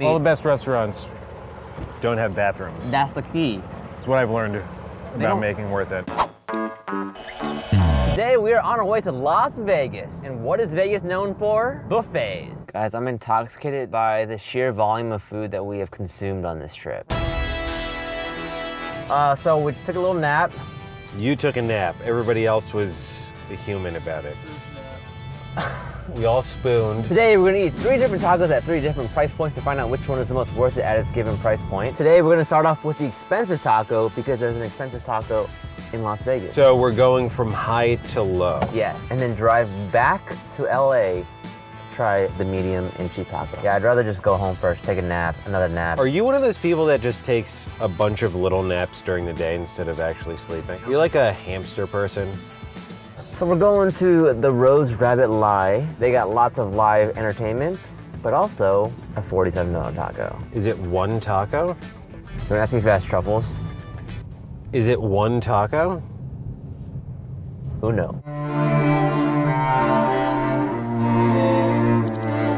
All the best restaurants don't have bathrooms. That's the key. That's what I've learned about making Worth It. Today we are on our way to Las Vegas. And what is Vegas known for? Buffets. Guys, I'm intoxicated by the sheer volume of food that we have consumed on this trip. So we just took a little nap. You took a nap. Everybody else was a human about it. We all spooned. Today we're gonna eat 3 different tacos at 3 different price points to find out which one is the most worth it at its given price point. Today we're gonna start off with the expensive taco because there's an expensive taco in Las Vegas. So we're going from high to low. Yes, and then drive back to LA to try the medium and cheap taco. Yeah, I'd rather just go home first, take a nap, another nap. Are you one of those people that just takes a bunch of little naps during the day instead of actually sleeping? Are you like a hamster person? So we're going to the Rose Rabbit Lie. They got lots of live entertainment, but also a $47 taco. Is it one taco? Don't ask me if it has truffles. Is it one taco? Who knows?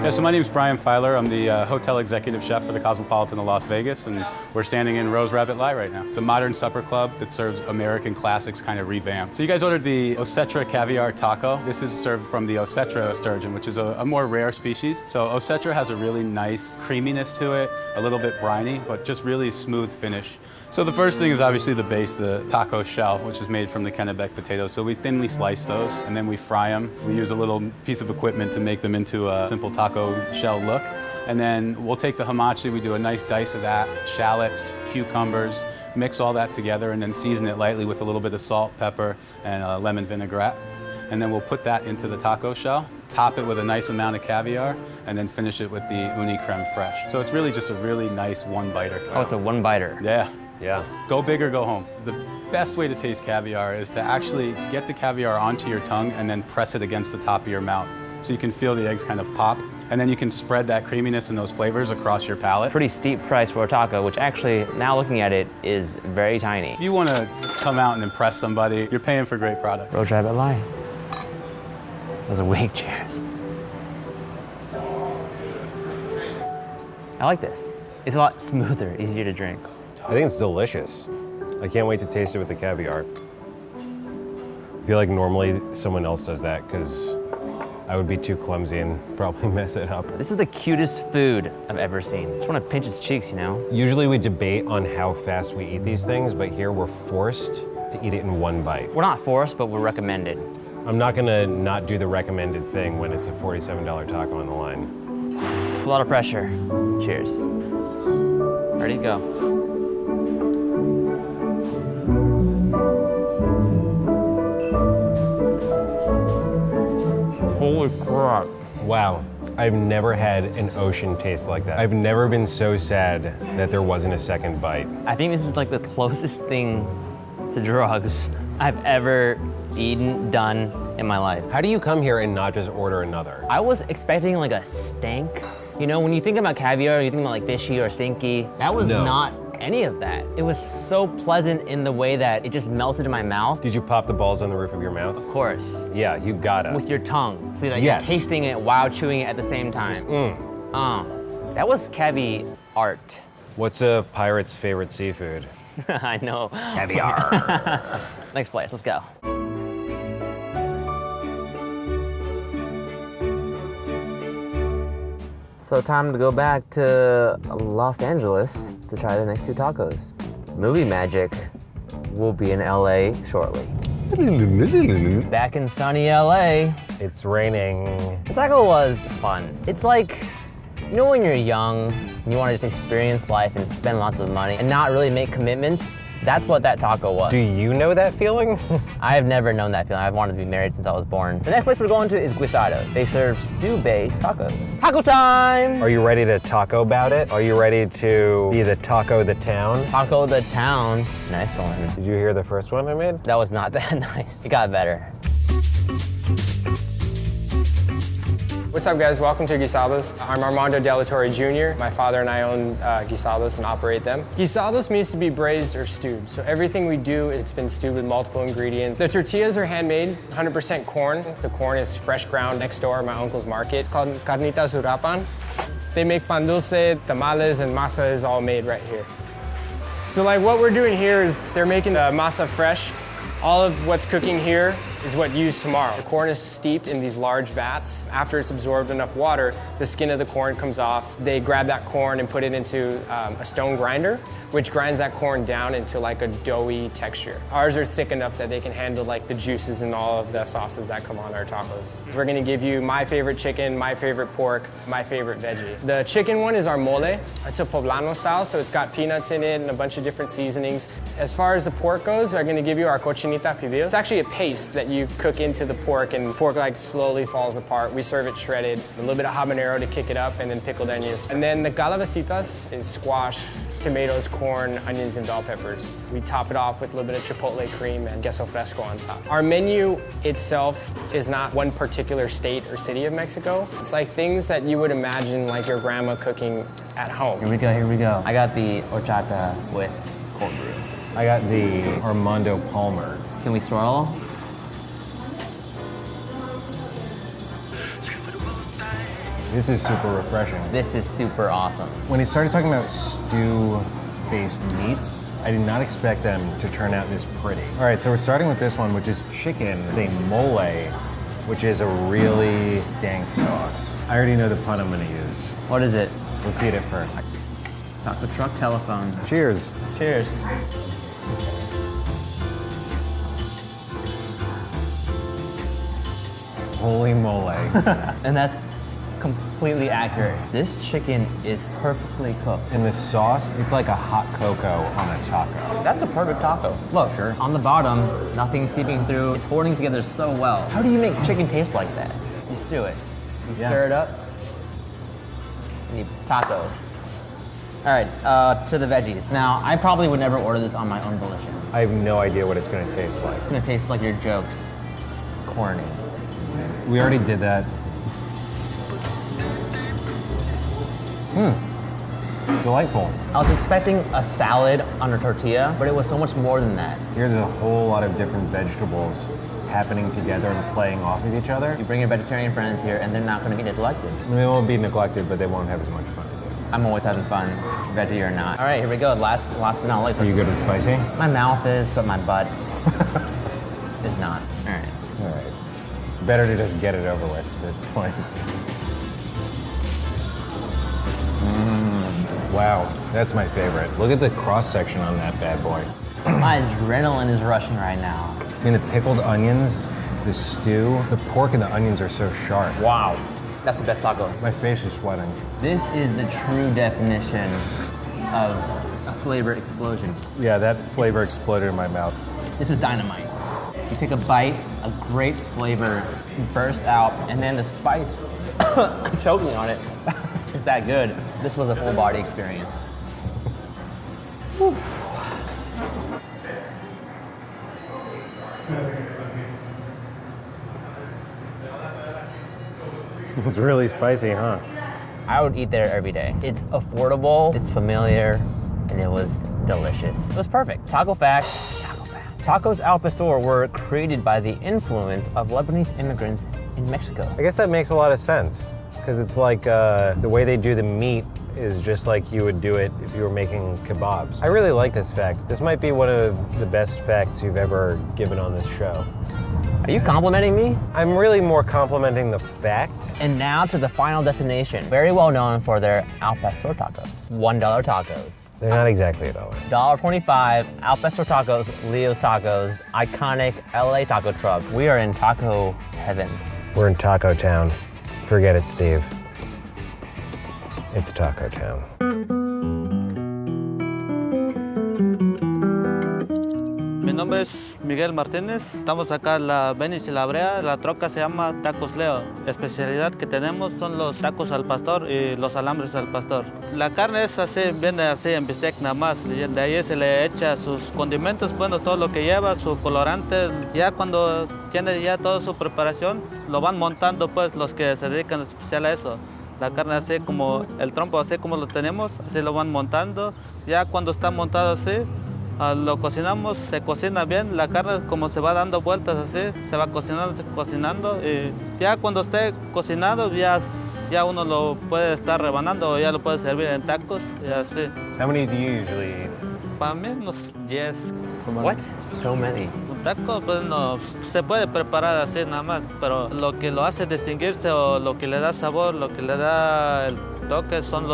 Yeah, so my name is Brian Filer. I'm the hotel executive chef for the Cosmopolitan of Las Vegas, and we're standing in Rose Rabbit Lie right now. It's a modern supper club that serves American classics kind of revamped. So you guys ordered the Osetra caviar taco. This is served from the Osetra sturgeon, which is a more rare species. So Osetra has a really nice creaminess to it, a little bit briny, but just really smooth finish. So the first thing is obviously the base, the taco shell, which is made from the Kennebec potatoes. So we thinly slice those, and then we fry them. We use a little piece of equipment to make them into a simple taco shell look. And then we'll take the hamachi, we do a nice dice of that, shallots, cucumbers, mix all that together and then season it lightly with a little bit of salt, pepper, and lemon vinaigrette. And then we'll put that into the taco shell, top it with a nice amount of caviar, and then finish it with the uni creme fraiche. So it's really just a really nice one-biter. Oh, it's a one-biter. Yeah. Yeah. Go big or go home. The best way to taste caviar is to actually get the caviar onto your tongue and then press it against the top of your mouth. So you can feel the eggs kind of pop, and then you can spread that creaminess and those flavors across your palate. Pretty steep price for a taco, which actually, now looking at it, is very tiny. If you want to come out and impress somebody, you're paying for great product. Rose Rabbit Lie. Those are weak cheers. I like this. It's a lot smoother, easier to drink. I think it's delicious. I can't wait to taste it with the caviar. I feel like normally someone else does that because I would be too clumsy and probably mess it up. This is the cutest food I've ever seen. Just want to pinch its cheeks, you know? Usually we debate on how fast we eat these things, but here we're forced to eat it in one bite. We're not forced, but we're recommended. I'm not gonna not do the recommended thing when it's a $47 taco on the line. A lot of pressure. Cheers. Ready to go. Holy crap. Wow, I've never had an ocean taste like that. I've never been so sad that there wasn't a second bite. I think this is like the closest thing to drugs I've ever eaten, done in my life. How do you come here and not just order another? I was expecting like a stank. You know, when you think about caviar, you think about like fishy or stinky. That was not any of that. It was so pleasant in the way that it just melted in my mouth. Did you pop the balls on the roof of your mouth? Of course. Yeah, you gotta. With your tongue. So like you're tasting it while chewing it at the same time. That was cavi art. What's a pirate's favorite seafood? I know. Caviar. Next place, let's go. So time to go back to Los Angeles to try the next 2 tacos. Movie magic will be in LA shortly. Back in sunny LA. It's raining. The taco was fun. It's like, you know when you're young, and you want to just experience life and spend lots of money and not really make commitments? That's what that taco was. Do you know that feeling? I have never known that feeling. I've wanted to be married since I was born. The next place we're going to is Guisados. They serve stew-based tacos. Taco time! Are you ready to taco about it? Are you ready to be the taco the town? Taco the town. Nice one. Did you hear the first one I made? That was not that nice. It got better. What's up, guys? Welcome to Guisados. I'm Armando Delatorre Jr. My father and I own Guisados and operate them. Guisados means to be braised or stewed. So everything we do is it's been stewed with multiple ingredients. The tortillas are handmade, 100% corn. The corn is fresh ground next door at my uncle's market. It's called Carnitas Urapan. They make pan dulce, tamales, and masa is all made right here. So like what we're doing here is they're making the masa fresh. All of what's cooking here is what used tomorrow. The corn is steeped in these large vats. After it's absorbed enough water, the skin of the corn comes off. They grab that corn and put it into a stone grinder, which grinds that corn down into like a doughy texture. Ours are thick enough that they can handle like the juices and all of the sauces that come on our tacos. We're gonna give you my favorite chicken, my favorite pork, my favorite veggie. The chicken one is our mole. It's a poblano style, so it's got peanuts in it and a bunch of different seasonings. As far as the pork goes, I'm gonna give you our cochinita pibil. It's actually a paste that you cook into the pork, and pork like slowly falls apart. We serve it shredded, a little bit of habanero to kick it up, and then pickled onions. And then the calabacitas is squash, tomatoes, corn, onions, and bell peppers. We top it off with a little bit of chipotle cream and queso fresco on top. Our menu itself is not one particular state or city of Mexico. It's like things that you would imagine like your grandma cooking at home. Here we go, here we go. I got the horchata with cold brew. I got the Armando Palmer. Can we swirl? This is super refreshing. This is super awesome. When he started talking about stew-based meats, I did not expect them to turn out this pretty. All right, so we're starting with this one, which is chicken. It's a mole, which is a really dank sauce. I already know the pun I'm gonna use. What is it? Let's eat it first. Taco truck telephone. Cheers. Cheers. Holy mole. And that's completely accurate. This chicken is perfectly cooked. And the sauce, it's like a hot cocoa on a taco. That's a perfect taco. Look, on the bottom, nothing seeping through. It's holding together so well. How do you make chicken taste like that? You stew it. You stir it up. And you tacos. All right, to the veggies. Now, I probably would never order this on my own volition. I have no idea what it's gonna taste like. It's gonna taste like your jokes. Corny. We already did that. Delightful. I was expecting a salad on a tortilla, but it was so much more than that. Here's a whole lot of different vegetables happening together and playing off of each other. You bring your vegetarian friends here, and they're not gonna be neglected. They won't be neglected, but they won't have as much fun as you. I'm always having fun, veggie or not. All right, here we go. Last but not least. Are you good at spicy? My mouth is, but my butt is not. All right. All right. It's better to just get it over with at this point. Wow, that's my favorite. Look at the cross-section on that bad boy. My adrenaline is rushing right now. I mean, the pickled onions, the stew, the pork and the onions are so sharp. Wow. That's the best taco. My face is sweating. This is the true definition of a flavor explosion. Yeah, that flavor exploded in my mouth. This is dynamite. You take a bite, a great flavor bursts out, and then the spice choked me on it. It's that good. This was a full body experience. It's really spicy, huh? I would eat there every day. It's affordable, it's familiar, and it was delicious. It was perfect. Taco fact. Tacos al pastor were created by the influence of Lebanese immigrants in Mexico. I guess that makes a lot of sense because it's like the way they do the meat is just like you would do it if you were making kebabs. I really like this fact. This might be one of the best facts you've ever given on this show. Are you complimenting me? I'm really more complimenting the fact. And now to the final destination. Very well known for their al pastor tacos. $1 tacos. They're not exactly a dollar. $1.25, Al Pastor Tacos, Leo's Tacos, iconic LA taco truck. We are in taco heaven. We're in Taco Town. Forget it, Steve. It's Taco Town. Mi nombre es Miguel Martínez. Estamos acá en la Venice y la Brea. La troca se llama Tacos Leo. La especialidad que tenemos son los tacos al pastor y los alambres al pastor. La carne es así, viene así en bistec nada más. Y de ahí se le echa sus condimentos, bueno, todo lo que lleva, su colorante. Ya cuando tiene ya toda su preparación, lo van montando pues los que se dedican especial a eso. La carne así como el trompo, así como lo tenemos, así lo van montando. Ya cuando está montado así, lo cocinamos, se cocina bien, la carne como se va dando vueltas así, se va cocinando y ya cuando esté cocinado ya Ya uno lo puede estar rebanando o ya lo puede servir en tacos y así. How many do you usually eat? Para mí unos 10. What? So many. Un taco pues no se puede preparar así nada más, pero lo que lo hace distinguirse o lo que le da sabor, lo que le da el toque son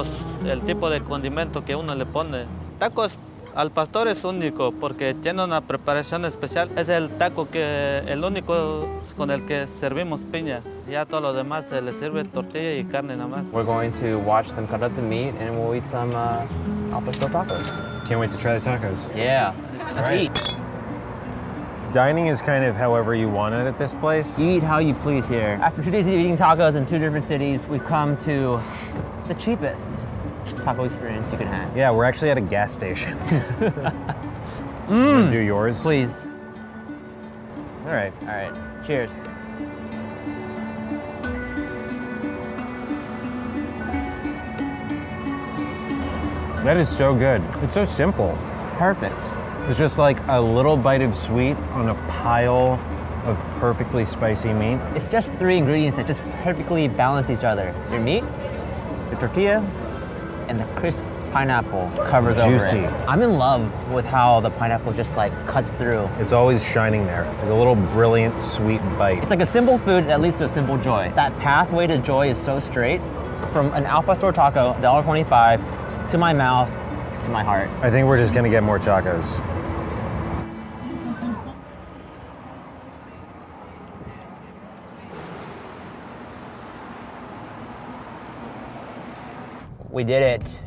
el tipo de condimento que uno le pone. Tacos al pastor es único porque tiene una preparación especial. Es el taco el único con el que servimos piña. Ya todo lo demás se le sirve tortilla y carne nada más. We're going to watch them cut up the meat and we'll eat some al pastor tacos. Can't wait to try the tacos. Yeah, let's Right. eat. Dining is kind of however you want it at this place. You eat how you please here. After 2 days of eating tacos in 2 different cities, we've come to the cheapest taco experience you can have. Yeah, we're actually at a gas station. Do yours? Please. All right. All right, cheers. That is so good. It's so simple. It's perfect. It's just like a little bite of sweet on a pile of perfectly spicy meat. It's just 3 ingredients that just perfectly balance each other. Your meat, your tortilla, and the crisp pineapple covers Juicy. over it. I'm in love with how the pineapple just like cuts through. It's always shining there, like a little brilliant sweet bite. It's like a simple food that leads to a simple joy. That pathway to joy is so straight. From an al pastor taco, $1.25, to my mouth, to my heart. I think we're just gonna get more tacos. We did it.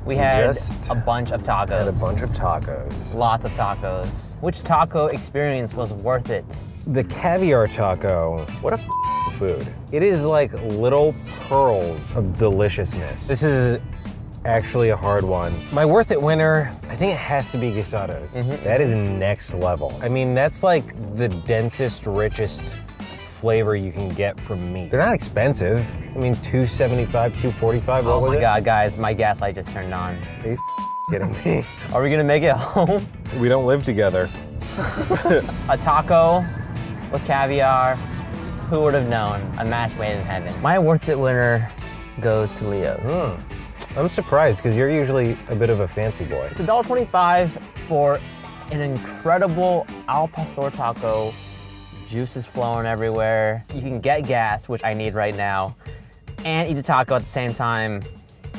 We had just a bunch of tacos. Had a bunch of tacos. Lots of tacos. Which taco experience was worth it? The caviar taco, what a food. It is like little pearls of deliciousness. This is actually a hard one. My worth it winner, I think it has to be guisados. That is next level. I mean, that's like the densest, richest flavor you can get from meat. They're not expensive. I mean, $2.75, $2.45, Oh what was my it? God, guys, my gas light just turned on. Are you kidding me? Are we gonna make it home? We don't live together. A taco with caviar. Who would have known? A match made in heaven. My worth it winner goes to Leo's. I'm surprised because you're usually a bit of a fancy boy. It's $1.25 for an incredible al pastor taco. Juices flowing everywhere. You can get gas, which I need right now, and eat a taco at the same time.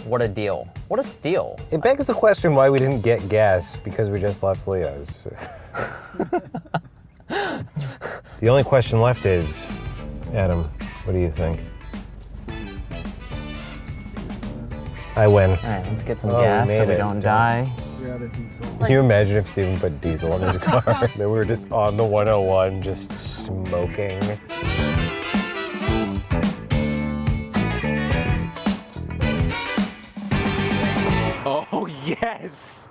What a deal. What a steal. It begs the question why we didn't get gas because we just left Leo's. The only question left is, Adam, what do you think? I win. All right, let's get some Oh, we gas so made we it. don't die. Can you imagine if Steven put diesel in his car? Then we were just on the 101, just smoking. Oh, yes!